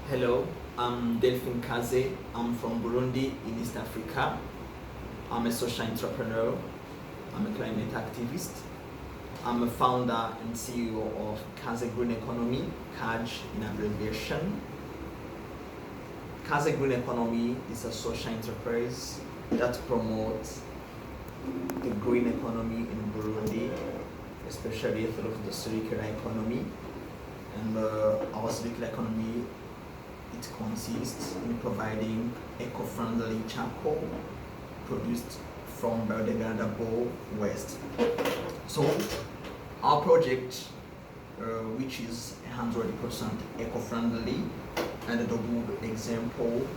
Hello, I'm Delphin Kaze. I'm from Burundi in East Africa. I'm a social entrepreneur. I'm a climate activist. I'm a founder and CEO of Kaze Green Economy, KAGE in abbreviation. Kaze Green Economy is a social enterprise that promotes the green economy in Burundi, especially through the circular economy. And our circular economy, it consists in providing eco-friendly charcoal produced from biodegradable waste. So our project, which is 100% eco-friendly and a good example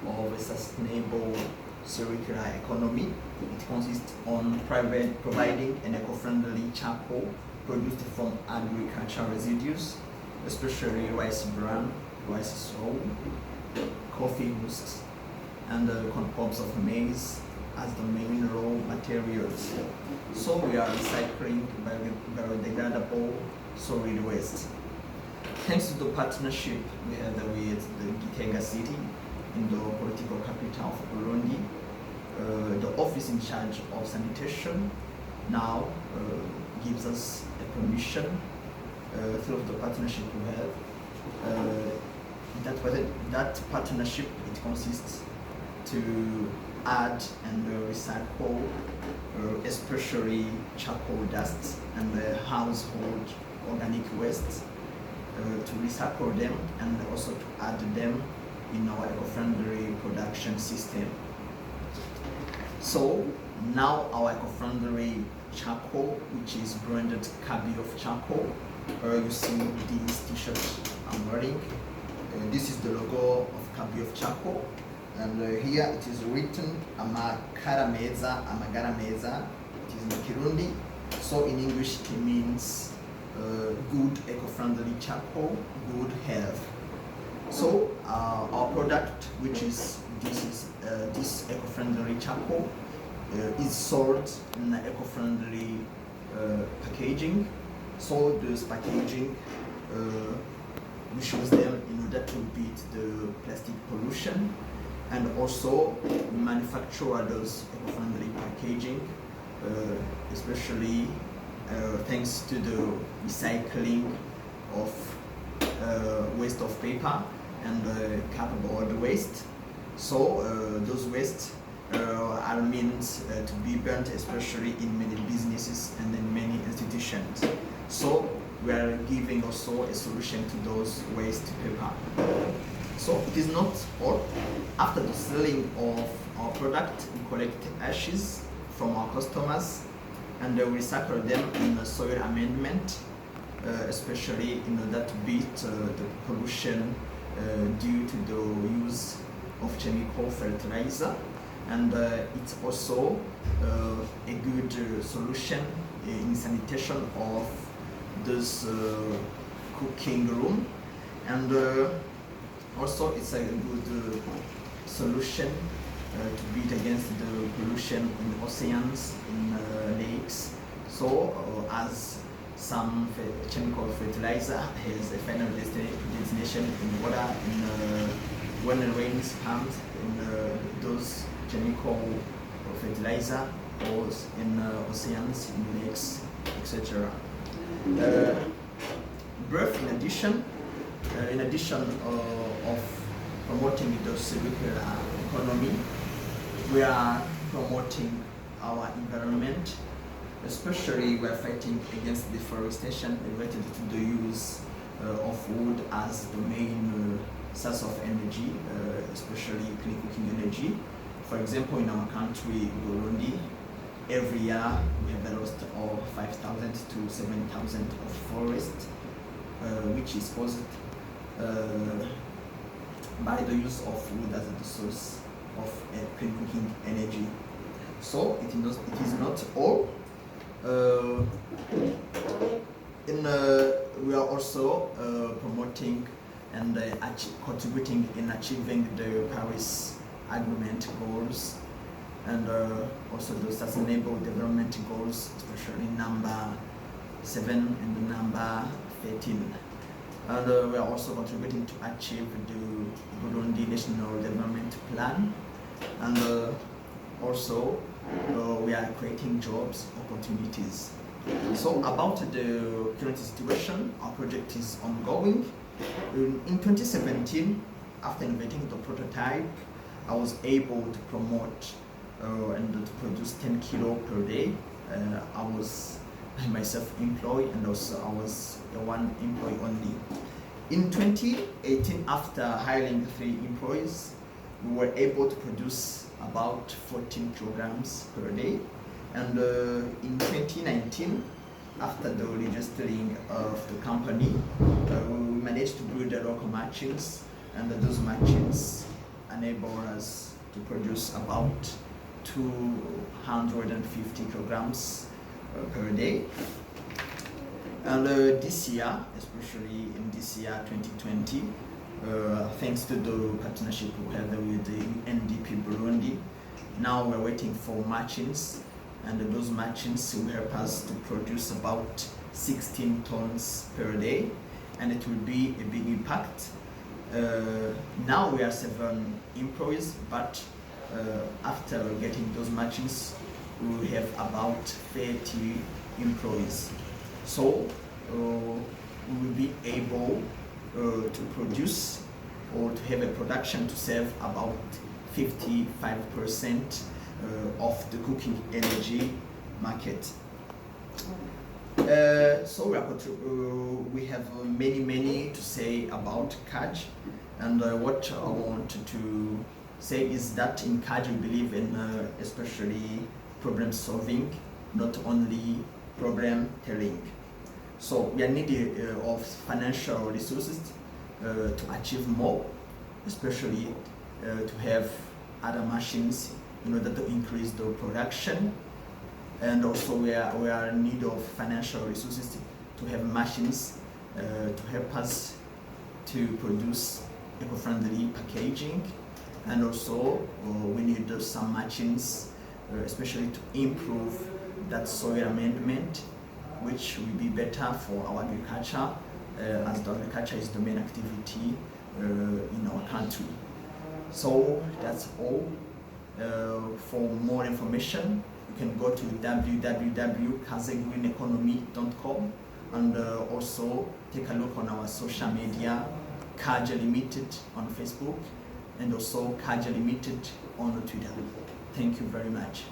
of a sustainable circular economy, it consists on providing an eco-friendly charcoal produced from agricultural residues, especially rice bran, rice straw, coffee husks, and corncobs of maize as the main raw materials. So we are recycling biodegradable solid waste. Thanks to the partnership we have with the Gitega city in the political capital of Burundi, the office in charge of sanitation now gives us a permission through the partnership we have. That partnership, it consists to add and recycle especially charcoal dust and household organic waste, to recycle them and also to add them in our eco-friendly production system. So now our eco-friendly charcoal, which is branded KABIOF Charcoal, you see this t-shirt I'm wearing. This is the logo of KABIOF Charcoal, and here it is written Amagara Meza. It is in Kirundi, so in English it means good eco-friendly charcoal, good health. So our product, which is this eco-friendly charcoal, is sold in eco-friendly packaging. So this packaging, we choose them in order to beat the plastic pollution, and also we manufacture those eco-friendly packaging, especially thanks to the recycling of waste of paper and cardboard waste. So those waste are meant to be burnt, especially in many businesses and in many institutions. So we are giving also a solution to those waste paper. So it is not all. After the selling of our product, we collect ashes from our customers and we recycle them in soil amendment, especially in order to beat the pollution due to the use of chemical fertilizer. And it's also a good solution in sanitation of this cooking room, and also it's a good solution to beat against the pollution in oceans, in lakes. So as some chemical fertilizer has a final destination in water, when the rains comes, in those chemical fertilizer goes in oceans, in lakes, etc. In addition of promoting the circular economy, we are promoting our environment. Especially we are fighting against deforestation related to the use of wood as the main source of energy, especially clean cooking energy. For example, in our country, Burundi, every year we have a loss of 5,000 to 7,000 of forest, which is caused by the use of wood as the source of clean cooking energy. So it is not all. We are also promoting and contributing in achieving the Paris Agreement goals, and also the Sustainable Development Goals, especially number 7 and number 13. And we are also contributing to achieve the Burundi National Development Plan. And also we are creating jobs opportunities. So about the current situation, our project is ongoing. In 2017, after inventing the prototype, I was able to promote and to produce 10 kilo per day. I was myself employed, and also I was one employee only. In 2018, after hiring 3 employees, we were able to produce about 14 kilograms per day. And in 2019, after the registering of the company, we managed to build the local machines, and those machines enable us to produce about 250 kilograms per day. And this year, especially in this year 2020, thanks to the partnership we have with the UNDP Burundi, now we're waiting for machines, and those machines will help us to produce about 16 tons per day, and it will be a big impact. Now we are 7 employees, but after getting those machines, we will have about 30 employees. So we will be able to produce or to have a production to save about 55% of the cooking energy market. So we have many to say about KAGE, and what I want to say is that in KAGE we believe in especially problem solving, not only problem telling. So we are needy of financial resources to achieve more, especially to have other machines in order to increase the production. And also we are in need of financial resources to have machines to help us to produce eco-friendly packaging. And also we need some machines especially to improve that soil amendment, which will be better for our agriculture, as the agriculture is the main activity in our country. So that's all. For more information, you can go to www.kazeggreeneconomy.com, and also take a look on our social media, KAGE Limited on Facebook, and also KAGE Limited on Twitter. Thank you very much.